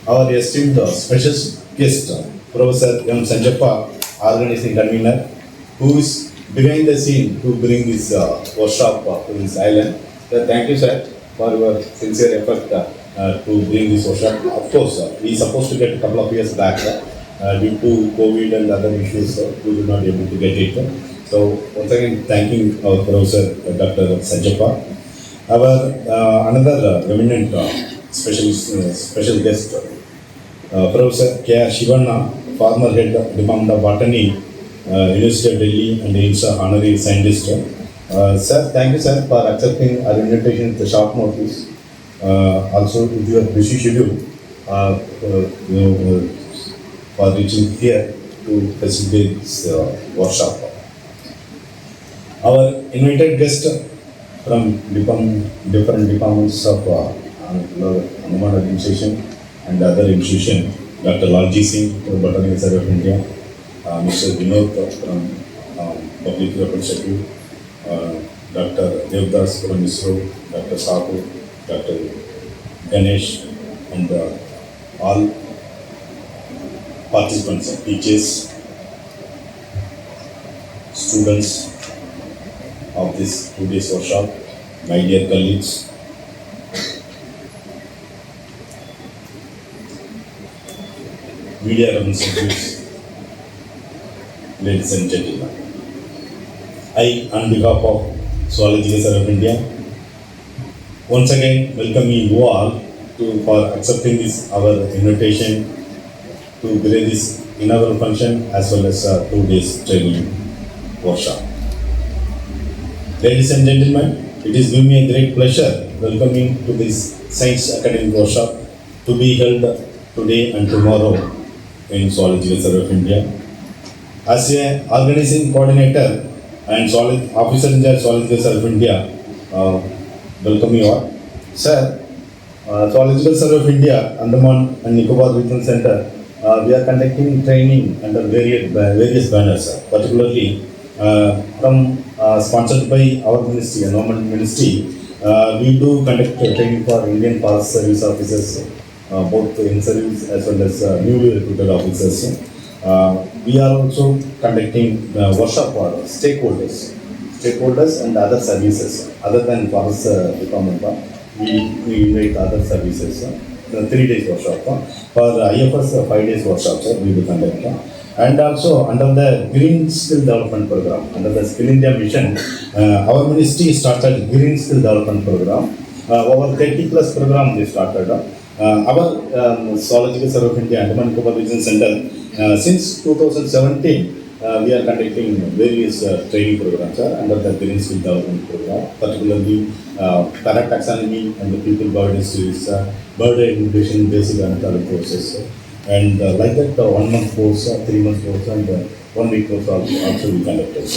our esteemed special guest, Professor M. Sanjappa, organizing convener, who is behind the scene to bring this workshop to this island. Thank you, sir, for your sincere effort to bring this workshop. Of course, we supposed to get a couple of years back. Due to COVID and other issues, we were not able to get it. So, once again, thanking our Professor Dr. Sanjappa. Our another eminent special guest, Professor K. R. Shivana, former head of Department of Botany, University of Delhi and INSA honorary scientist. Sir, thank you, sir, for accepting our invitation at the short notice. Also, with your busy schedule, for reaching here to facilitate this workshop. Our invited guest from different departments of Andaman administration and other institutions, Dr. Lalji Singh from Botanical Survey of India, Mr. Vinod from Public Representative, Dr. Devdas from ISRO, Dr. Saku, Dr. Ganesh, and all participants, teachers, students of this 2 days workshop, my dear colleagues. Media representatives, ladies and gentlemen. I, on behalf of Zoological Survey of India, once again welcoming you all for accepting this our invitation to bring this inaugural function as well as 2 days training workshop. Ladies and gentlemen, it is giving me a great pleasure welcoming to this Science Academic Workshop to be held today and tomorrow in Zoological Survey of India. As an organizing coordinator and officer in charge Zoological Survey of India, welcome you all. Sir, Zoological Survey of India, Andaman and Nicobar Regional Center, we are conducting training under various banners, particularly sponsored by our ministry, Environment Ministry. We do conduct training for Indian Forest Service officers, both in service as well as newly recruited officers. We are also conducting workshop for stakeholders and other services other than Forest Department. We invite other services. 3 days workshop for IFS 5 days workshops we will conduct. And also under the Green Skill Development Program, under the Skill India Mission, our ministry started Green Skill Development Program. Over 30 plus program they started. Our Zoological Survey of India, Andaman Nicobar Regional Center, since 2017, we are conducting various training programs under the Green Skill Development Program, particularly parrot taxonomy and the people bird studies, bird identification, basic ornithology courses. And like that, 1 month course, 3 month course, and 1 week course also we conducted.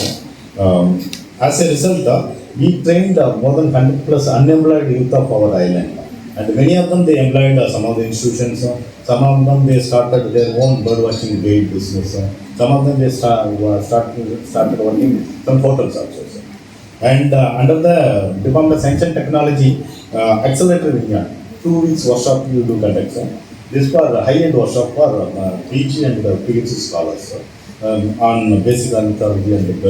As a result, we trained more than 100 plus unemployed youth of our island. And many of them they employed some of the institutions. Some of them they started their own bird watching guide business. Some of them they started working some portals also. And under the Department of Science and Technology, accelerator Vinyan, 2 weeks workshop you do conduct. This for high-end workshop for PG and PhD scholars on basic ornithology and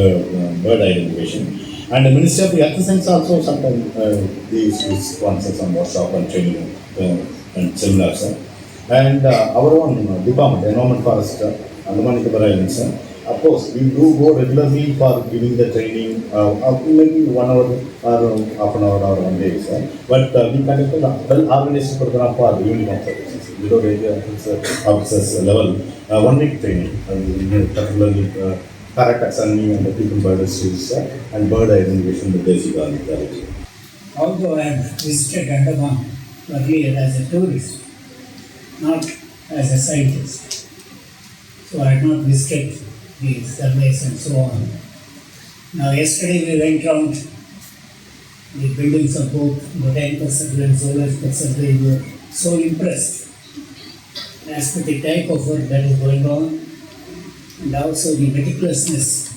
bird identification. And the Ministry of the Earth Science also sometimes these sponsors some workshop and training and seminars. And our own department, Environment Forest, Andaman Nicobar Islands. Of course, we do go regularly for giving the training, maybe 1 hour or half an hour or 1 day. But we conducted a well-organized program for the uniform services, below area officers level, 1 week training, particularly parrot taxonomy and the people bird studies and bird identification, the basic ornithology. Although I have visited Andaman earlier as a tourist, not as a scientist, so I had not visited the surveys and so on. Now yesterday we went around the buildings of both Botanical Survey and Zoological Survey. We were so impressed as to the type of work that is going on and also the meticulousness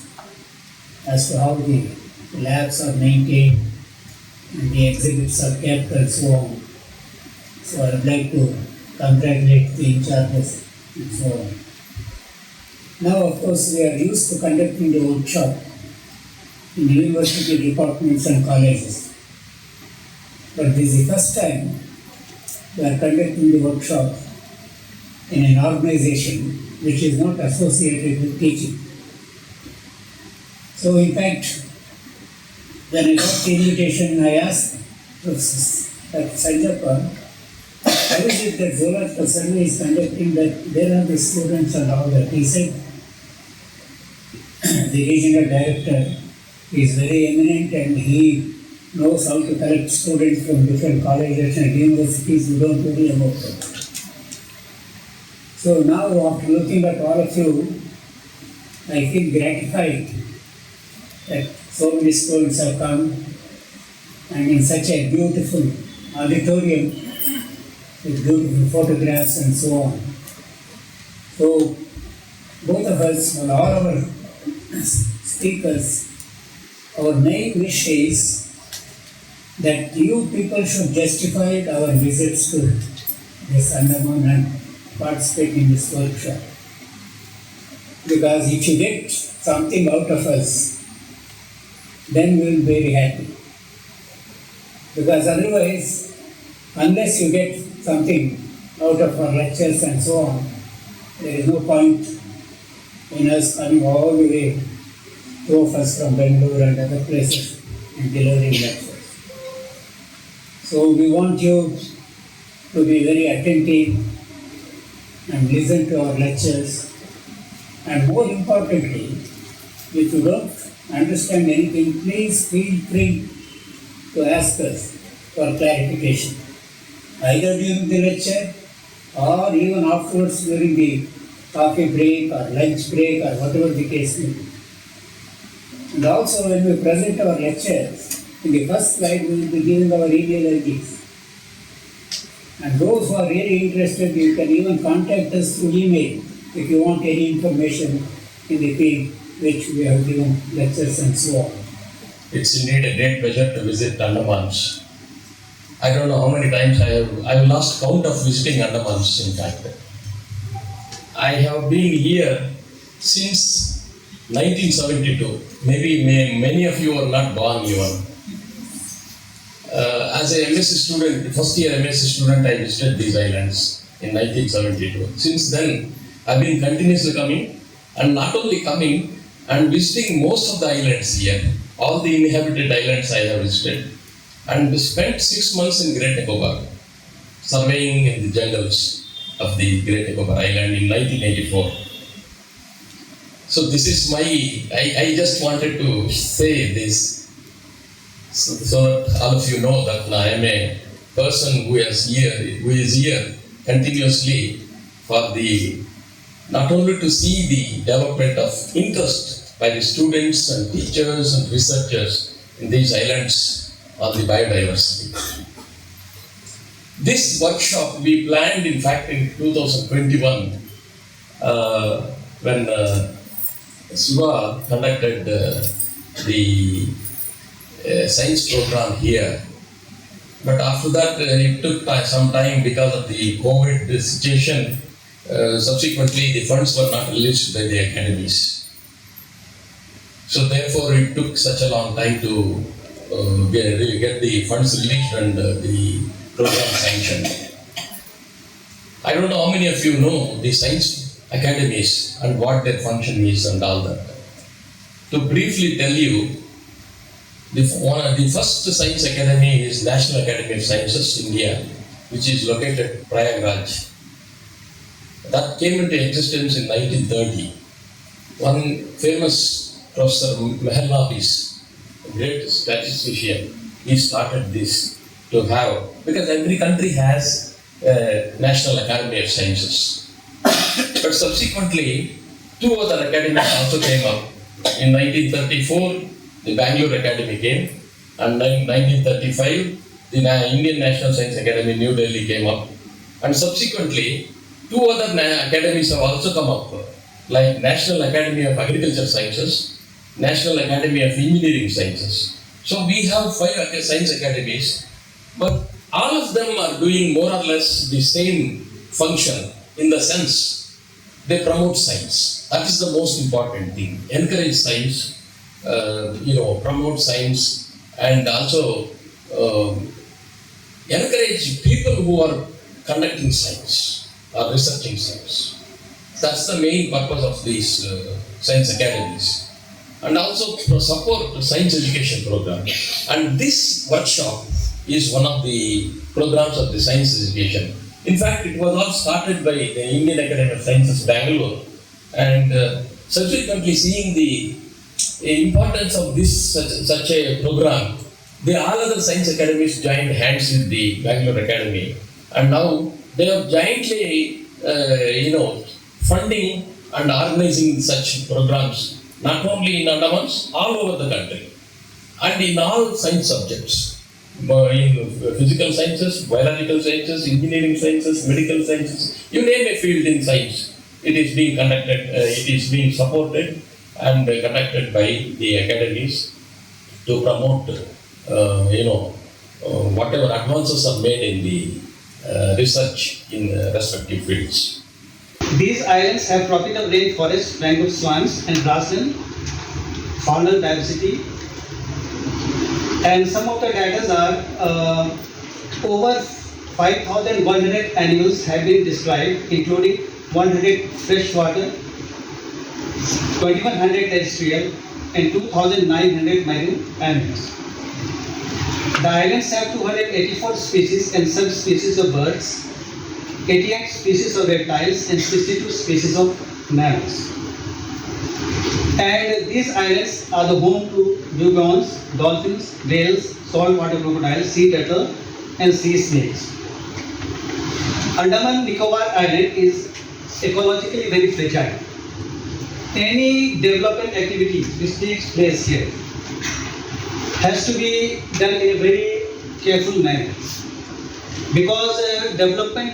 as to how the labs are maintained and the exhibits are kept and so on. So I would like to congratulate the in-charges and so on. Now, of course, we are used to conducting the workshop in university departments and colleges. But this is the first time we are conducting the workshop in an organization which is not associated with teaching. So, in fact, when I got the invitation, I asked Professor Sanjapa, how is it that Zoological Survey is conducting that there are the students and all that? He said, the regional director is very eminent and he knows how to collect students from different colleges and universities. You don't worry about that. So now, after looking at all of you, I feel gratified that so many students have come and in such a beautiful auditorium with beautiful photographs and so on. So both of us and all our speakers, our main wish is that you people should justify our visits to this Andaman and participate in this workshop. Because if you get something out of us, then we will be very happy. Because otherwise, unless you get something out of our lectures and so on, there is no point in us coming all the way, two of us from Bangalore and other places, and delivering lectures. So we want you to be very attentive and listen to our lectures. And more importantly, if you don't understand anything, please feel free to ask us for clarification, either during the lecture or even afterwards during the coffee break or lunch break or whatever the case may be. And also when we present our lectures, in the first slide we will be giving our email IDs. And those who are really interested, you can even contact us through email if you want any information in the field which we have given lectures and so on. It's indeed a great pleasure to visit Andamans. I don't know how many times I have lost count of visiting Andamans, in fact. I have been here since 1972. Maybe many of you are not born even. As a MSc student, first year MSc student, I visited these islands in 1972. Since then, I've been continuously coming, and not only coming, and visiting most of the islands here. All the inhabited islands I have visited, and spent 6 months in Great Nicobar, surveying in the jungles of the Great Nicobar Island in 1984. So this is I just wanted to say this so that all of you know that I am a person who is here continuously for the not only to see the development of interest by the students and teachers and researchers in these islands on the biodiversity. This workshop we planned in fact in 2021 when Suba conducted the science program here. But after that it took some time because of the COVID situation. Subsequently the funds were not released by the academies. So therefore it took such a long time to get the funds released and the program sanctioned. I don't know how many of you know the science academies and what their function is and all that. To briefly tell you, the first science academy is National Academy of Sciences, India, which is located at Prayagraj. That came into existence in 1930. One famous Professor Meherlapis, a great statistician, he started this to have, because every country has a National Academy of Sciences. But subsequently, two other academies also came up. In 1934, the Bangalore Academy came, and in 1935, the Indian National Science Academy, New Delhi came up. And subsequently, two other academies have also come up, like National Academy of Agriculture Sciences, National Academy of Engineering Sciences. So we have 5 science academies, but all of them are doing more or less the same function in the sense they promote science. That is the most important thing. Encourage science, promote science, and also encourage people who are conducting science or researching science. That's the main purpose of these science academies. And also support the science education program. And this workshop is one of the programs of the science education. In fact, it was all started by the Indian Academy of Sciences, Bangalore, and subsequently seeing the importance of this such a program, the all other science academies joined hands with the Bangalore Academy, and now they are jointly, funding and organizing such programs, not only in Andamans, all over the country, and in all science subjects. In physical sciences, biological sciences, engineering sciences, medical sciences, you name a field in science, it is being conducted, it is being supported and conducted by the academies to promote, whatever advances are made in the research in respective fields. These islands have tropical rainforests, mangrove swamps, and grassland, faunal diversity. And some of the data are over 5,100 animals have been described, including 100 freshwater, 2,100 terrestrial, and 2,900 marine animals. The islands have 284 species and subspecies of birds, 88 species of reptiles, and 62 species of mammals. And these islands are the home to dugongs, dolphins, whales, saltwater crocodiles, sea turtle, and sea snakes. Andaman Nicobar Island is ecologically very fragile. Any development activity which takes place here has to be done in a very careful manner, because development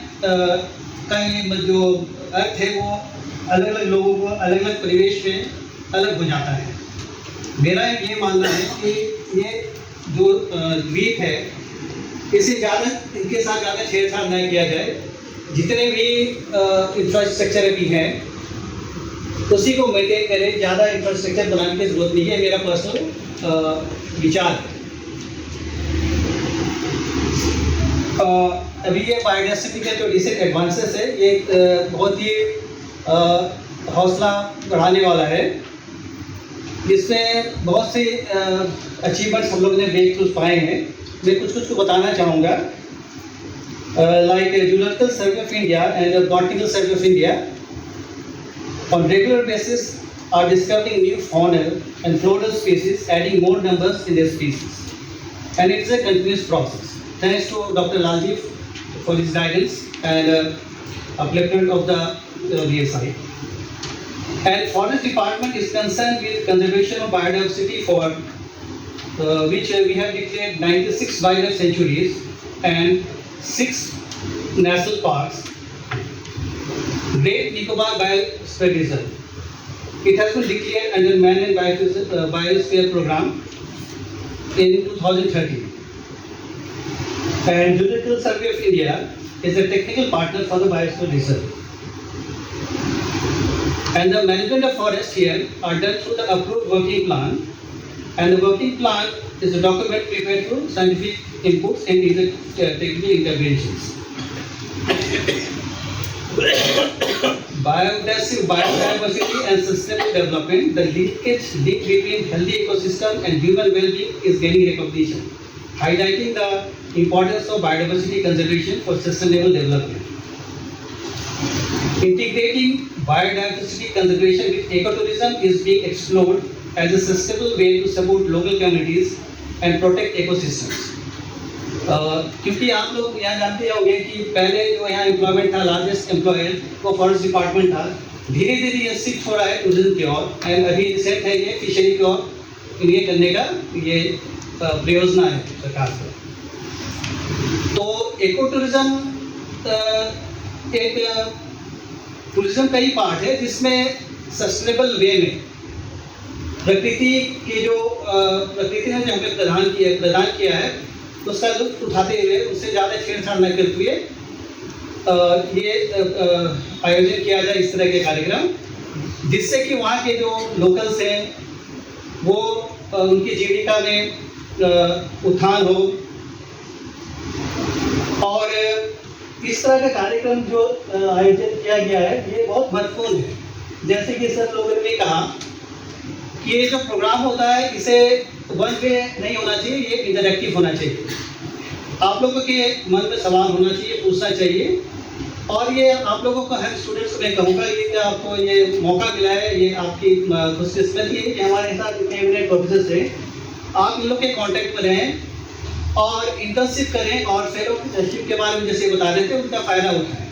का जो अर्थ है वो अलग अलग लोगों को अलग अलग परिवेश में अलग हो जाता है. मेरा ये मानना है कि ये जो द्वीप है इसे ज़्यादा इनके साथ ज़्यादा छेड़छाड़ न किया जाए. जितने भी इंफ्रास्ट्रक्चर अभी हैं उसी को मेंटेन करें, ज़्यादा इंफ्रास्ट्रक्चर बनाने की ज़रूरत नहीं है, मेरा पर्सनल विचार है. अभी ये बायोडायवर्सिटी के जो रिसेंट एडवांसेस है ये बहुत ही हौसला बढ़ाने वाला है. इसमें बहुत से अचीवमेंट्स हम लोग ने ब्रेक थ्रूज पाए हैं. मैं कुछ को बताना चाहूँगा. Like zoological survey of India and botanical survey of India on regular basis are discovering new faunal and floral species, adding more numbers in their species, and it is a continuous process. Thanks to Dr. Lalji for his guidance and upliftment of the VSI. And Forest Department is concerned with conservation of biodiversity, for which we have declared 96 wildlife sanctuaries and 6 national parks. Great Nicobar Biosphere Reserve. It has been declared under Man and Biosphere Program in 2013. And Geological Survey of India is a technical partner for the Biosphere Reserve. And the management of forest here are done through the approved working plan. And the working plan is a document prepared through scientific inputs and technical interventions. Biodiversity and sustainable development, the linkage between healthy ecosystem and human well-being is gaining recognition, highlighting the importance of biodiversity conservation for sustainable development. Integrating biodiversity conservation with ecotourism is being explored as a sustainable way to support local communities and protect ecosystems. क्योंकि आप लोग यहाँ जानते होंगे कि पहले जो यहाँ एम्प्लॉयमेंट था, लार्जेस्ट एम्प्लॉयर वो फॉरेस्ट डिपार्टमेंट था. धीरे धीरे ये शिफ्ट हो रहा है टूरिज्म की ओर, एंड अभी रिसेंट है ये फिशरी की ओर ये करने का ये परियोजना है सरकार को. तो इको टूरिज्म एक टूरिज्म का ही पार्ट है जिसमें सस्टेनेबल वे में प्रकृति की जो प्रकृति ने जो हमें प्रदान किया है उसका लुत्फ उठाते हुए उससे ज़्यादा छेड़छाड़ न करते हुए ये आयोजन किया जाए इस तरह के कार्यक्रम, जिससे कि वहाँ के जो लोकल्स हैं वो उनकी जीविका में उत्थान हो। और इस तरह का कार्यक्रम जो आयोजन किया गया है ये बहुत महत्वपूर्ण है। जैसे कि सर लोगों ने कहा कि ये जो प्रोग्राम होता है इसे वन वे नहीं होना चाहिए, ये इंटरैक्टिव होना चाहिए। आप लोगों के मन में सवाल होना चाहिए, पूछना चाहिए। और ये आप लोगों को, हर स्टूडेंट्स को मैं कहूँगा, ये कि आपको ये मौका मिला है, ये आपकी खुशकिस्मती है कि हमारे साथ इतने एमिनेंट प्रोफेसर हैं। आप इन लोग के कांटेक्ट में रहें और इंटर्नशिप करें और फेलोशिप के बारे में जैसे बता रहे थे उनका फ़ायदा उठाएं।